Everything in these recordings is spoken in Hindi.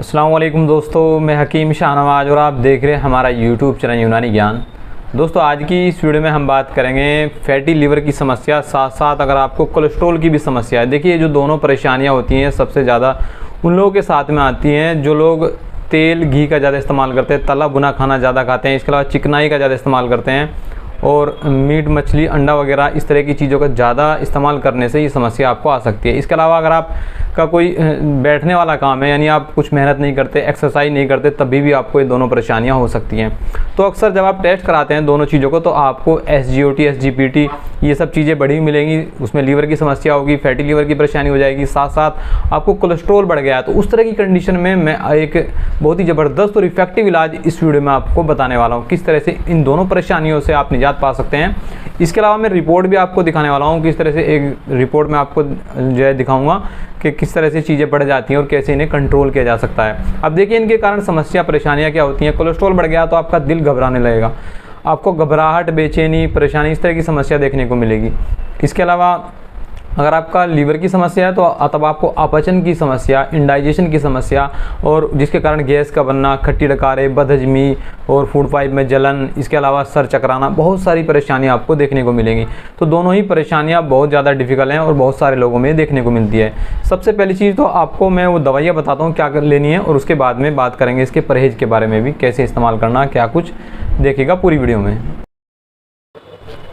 अस्सलाम वालेकुम दोस्तों, मैं हकीम शाहनवाज और आप देख रहे हैं हमारा यूट्यूब चैनल यूनानी ज्ञान। दोस्तों आज की इस वीडियो में हम बात करेंगे फैटी लीवर की समस्या, साथ साथ अगर आपको कोलेस्ट्रॉल की भी समस्या है। देखिए जो दोनों परेशानियां होती हैं सबसे ज़्यादा उन लोगों के साथ में आती हैं जो लोग तेल घी का ज़्यादा इस्तेमाल करते हैं, तला भुना खाना ज़्यादा खाते हैं, इसके अलावा चिकनाई का ज़्यादा इस्तेमाल करते हैं और मीट मछली अंडा वगैरह इस तरह की चीज़ों का ज़्यादा इस्तेमाल करने से ये समस्या आपको आ सकती है। इसके अलावा अगर आपका कोई बैठने वाला काम है, यानी आप कुछ मेहनत नहीं करते, एक्सरसाइज नहीं करते, तभी भी आपको ये दोनों परेशानियां हो सकती हैं। तो अक्सर जब आप टेस्ट कराते हैं दोनों चीज़ों को तो आपको SGOT SGPT ये सब चीज़ें बढ़ी मिलेंगी, उसमें लीवर की समस्या होगी, फैटी लीवर की परेशानी हो जाएगी, साथ साथ आपको कोलेस्ट्रॉल बढ़ गया है। तो उस तरह की कंडीशन में मैं एक बहुत ही ज़बरदस्त और इफेक्टिव इलाज इस वीडियो में आपको बताने वाला हूँ, किस तरह से इन दोनों परेशानियों से आप निजात पा सकते हैं। इसके अलावा मैं रिपोर्ट भी आपको दिखाने वाला हूँ, किस तरह से एक रिपोर्ट में आपको जो है दिखाऊंगा कि किस तरह से चीज़ें बढ़ जाती हैं और कैसे इन्हें कंट्रोल किया जा सकता है। अब देखिए इनके कारण समस्या परेशानियाँ क्या होती हैं। कोलेस्ट्रॉल बढ़ गया तो आपका दिल घबराने लगेगा, आपको घबराहट, बेचैनी, परेशानी इस तरह की समस्या देखने को मिलेगी। इसके अलावा अगर आपका लीवर की समस्या है तो तब आपको अपचन की समस्या, इंडाइजेशन की समस्या और जिसके कारण गैस का बनना, खट्टी डकारें, बदहजमी और फूड पाइप में जलन, इसके अलावा सर चकराना, बहुत सारी परेशानियां आपको देखने को मिलेंगी। तो दोनों ही परेशानियां बहुत ज़्यादा डिफ़िकल्ट हैं और बहुत सारे लोगों में देखने को मिलती है। सबसे पहली चीज़ तो आपको मैं वो दवाइयाँ बताता हूँ क्या कर लेनी है और उसके बाद में बात करेंगे इसके परहेज़ के बारे में भी, कैसे इस्तेमाल करना, क्या कुछ देखिएगा पूरी वीडियो में।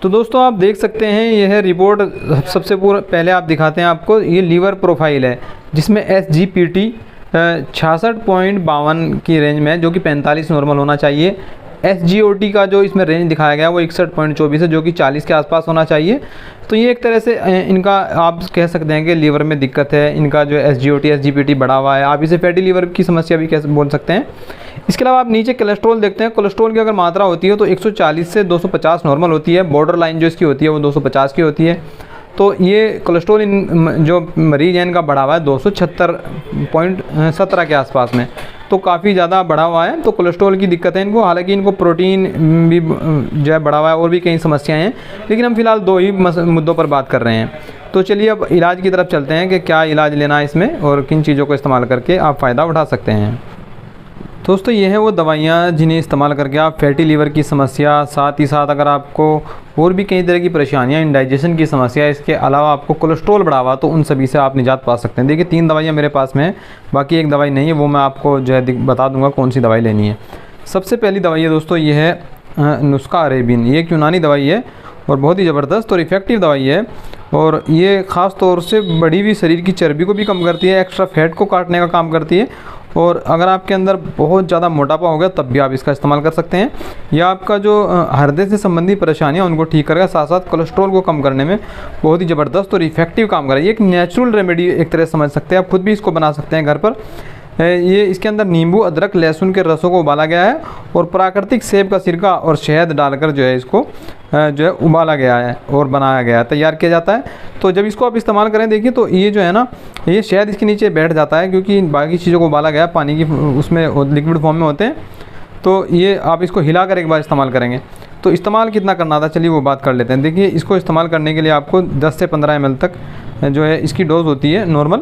तो दोस्तोों आप देख सकते हैं यह रिपोर्ट सबसे पहले आप दिखाते हैं आपको, ये लीवर प्रोफाइल है जिसमें SGPT 66.52 की रेंज में है जो कि 45 नॉर्मल होना चाहिए। SGOT का जो इसमें रेंज दिखाया गया है वो 61.24 है जो कि 40 के आसपास होना चाहिए। तो ये एक तरह से इनका आप कह सकते हैं कि लीवर में दिक्कत है, इनका जो SGOT SGPT बढ़ा हुआ है, आप इसे फैटी लीवर की समस्या भी कैसे बोल सकते हैं। इसके अलावा आप नीचे कोलेस्ट्रॉल देखते हैं, कोलेस्ट्रॉल की अगर मात्रा होती है तो 140 से 250 नॉर्मल होती है, बॉर्डर लाइन जो इसकी होती है वो 250 की होती है। तो ये कोलेस्ट्रॉल जो मरीज है इनका बढ़ा हुआ है 276.17 के आसपास में, तो काफ़ी ज़्यादा बढ़ा हुआ है। तो कोलेस्ट्रॉल की दिक्कत है इनको, हालांकि इनको प्रोटीन भी जो है बढ़ा हुआ है और भी कई समस्याएं हैं, लेकिन हम फिलहाल दो ही मुद्दों पर बात कर रहे हैं। तो चलिए अब इलाज की तरफ चलते हैं कि क्या इलाज लेना है इसमें और किन चीज़ों को इस्तेमाल करके आप फ़ायदा उठा सकते हैं। दोस्तों ये है वो दवाइयाँ जिन्हें इस्तेमाल करके आप फैटी लीवर की समस्या, साथ ही साथ अगर आपको और भी कई तरह की परेशानियाँ, इंडाइजेशन की समस्या, इसके अलावा आपको कोलेस्ट्रॉल बढ़ा हुआ तो उन सभी से आप निजात पा सकते हैं। देखिए 3 दवाइयाँ मेरे पास में है, बाकी एक दवाई नहीं है, वो मैं आपको जो है बता दूंगा कौन सी दवाई लेनी है। सबसे पहली दवाई है दोस्तों ये है नुस्खा अरेबिन। ये एक यूनानी दवाई है और बहुत ही ज़बरदस्त और इफ़ेक्टिव दवाई है और ये ख़ास तौर से बढ़ी हुई शरीर की चर्बी को भी कम करती है, एक्स्ट्रा फैट को काटने का काम करती है। और अगर आपके अंदर बहुत ज़्यादा मोटापा हो गया तब भी आप इसका इस्तेमाल कर सकते हैं, या आपका जो हृदय से संबंधित परेशानियां उनको ठीक करेगा, साथ साथ कोलेस्ट्रॉल को कम करने में बहुत ही ज़बरदस्त और इफेक्टिव काम करेगा। ये एक नेचुरल रेमेडी एक तरह समझ सकते हैं, आप खुद भी इसको बना सकते हैं घर पर। ये इसके अंदर नींबू, अदरक, लहसुन के रसों को उबाला गया है और प्राकृतिक सेब का सिरका और शहद डालकर जो है इसको जो है उबाला गया है और बनाया गया है, तैयार किया जाता है। तो जब इसको आप इस्तेमाल करें देखिए तो ये जो है ना, ये शहद इसके नीचे बैठ जाता है क्योंकि बाकी चीज़ों को उबाला गया है, पानी की उसमें लिक्विड फॉर्म में होते हैं। तो ये आप इसको हिलाकर एक बार इस्तेमाल करेंगे। तो इस्तेमाल कितना करना था चलिए वो बात कर लेते हैं। देखिए इसको इस्तेमाल करने के लिए आपको 10 से 15 ml तक जो है इसकी डोज होती है नॉर्मल,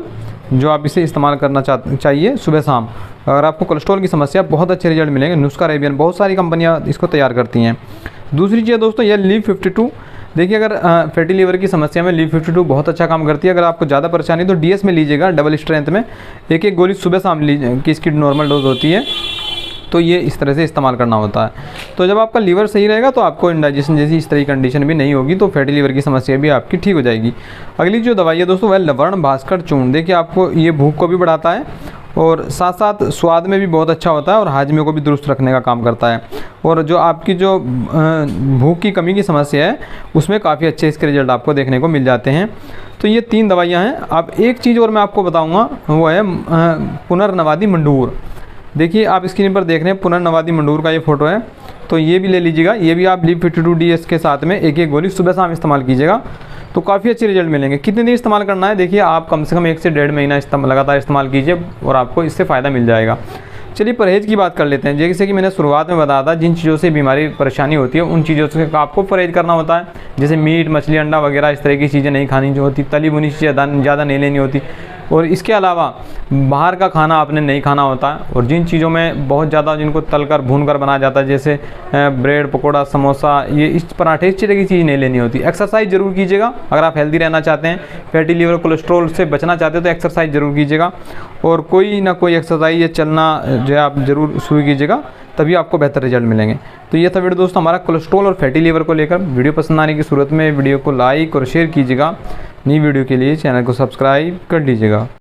जो आप इसे इस्तेमाल करना चाहिए सुबह शाम। अगर आपको कोलेस्ट्रॉल की समस्या, बहुत अच्छे रिजल्ट मिलेंगे। नुस्खा अरेबियन बहुत सारी कंपनियां इसको तैयार करती हैं। दूसरी चीज़ दोस्तों यह LIV52। देखिए अगर फैटी लीवर की समस्या में LIV52 बहुत अच्छा काम करती है। अगर आपको ज़्यादा परेशानी तो DS में लीजिएगा, डबल स्ट्रेंथ में एक गोली सुबह शाम लीजिए कि इसकी नॉर्मल डोज होती है। तो ये इस तरह से इस्तेमाल करना होता है। तो जब आपका लीवर सही रहेगा तो आपको इंडाइजेशन जैसी इस तरह की कंडीशन भी नहीं होगी, तो फैटी लीवर की समस्या भी आपकी ठीक हो जाएगी। अगली जो दवाई है दोस्तों वह लवण भास्कर चूर्ण। देखिए आपको ये भूख को भी बढ़ाता है और साथ साथ स्वाद में भी बहुत अच्छा होता है और हाजमे को भी दुरुस्त रखने का काम करता है। और जो आपकी जो भूख की कमी की समस्या है उसमें काफ़ी अच्छे इसके रिजल्ट आपको देखने को मिल जाते हैं। तो ये 3 दवाइयाँ हैं। अब एक चीज़ और मैं आपको बताऊँगा वो है पुनर्नवादी मंडूर। देखिए आप स्क्रीन पर देख रहे हैं पुनर्नवादी मंडूर का ये फ़ोटो है, तो ये भी ले लीजिएगा। ये भी आप LIV52DS के साथ में एक गोली सुबह शाम इस्तेमाल कीजिएगा तो काफ़ी अच्छे रिजल्ट मिलेंगे। कितने दिन इस्तेमाल करना है देखिए, आप कम से कम 1 से 1.5 महीना लगातार इस्तेमाल कीजिए और आपको इससे फ़ायदा मिल जाएगा। चलिए परहेज़ की बात कर लेते हैं। जैसे कि मैंने शुरुआत में बताया था, जिन चीज़ों से बीमारी परेशानी होती है उन चीज़ों से आपको परहेज़ करना होता है। जैसे मीट मछली अंडा वगैरह इस तरह की चीज़ें नहीं खानी जो होती, तली भुनी चीज़ें ज़्यादा नहीं लेनी होती। और इसके अलावा बाहर का खाना आपने नहीं खाना होता है, और जिन चीज़ों में बहुत ज़्यादा जिनको तलकर भूनकर बनाया जाता है जैसे ब्रेड पकोड़ा समोसा, ये इस पराठे इस तरह की चीज़ नहीं लेनी होती। एक्सरसाइज ज़रूर कीजिएगा अगर आप हेल्दी रहना चाहते हैं, फैटी लीवर कोलेस्ट्रॉल से बचना चाहते हैं तो एक्सरसाइज ज़रूर कीजिएगा, और कोई ना कोई एक्सरसाइज या चलना जो है आप ज़रूर शुरू कीजिएगा, तभी आपको बेहतर रिजल्ट मिलेंगे। तो ये था वीडियो दोस्तों हमारा कोलेस्ट्रॉल और फैटी लीवर को लेकर। वीडियो पसंद आने की सूरत में वीडियो को लाइक और शेयर कीजिएगा। नई वीडियो के लिए चैनल को सब्सक्राइब कर लीजिएगा।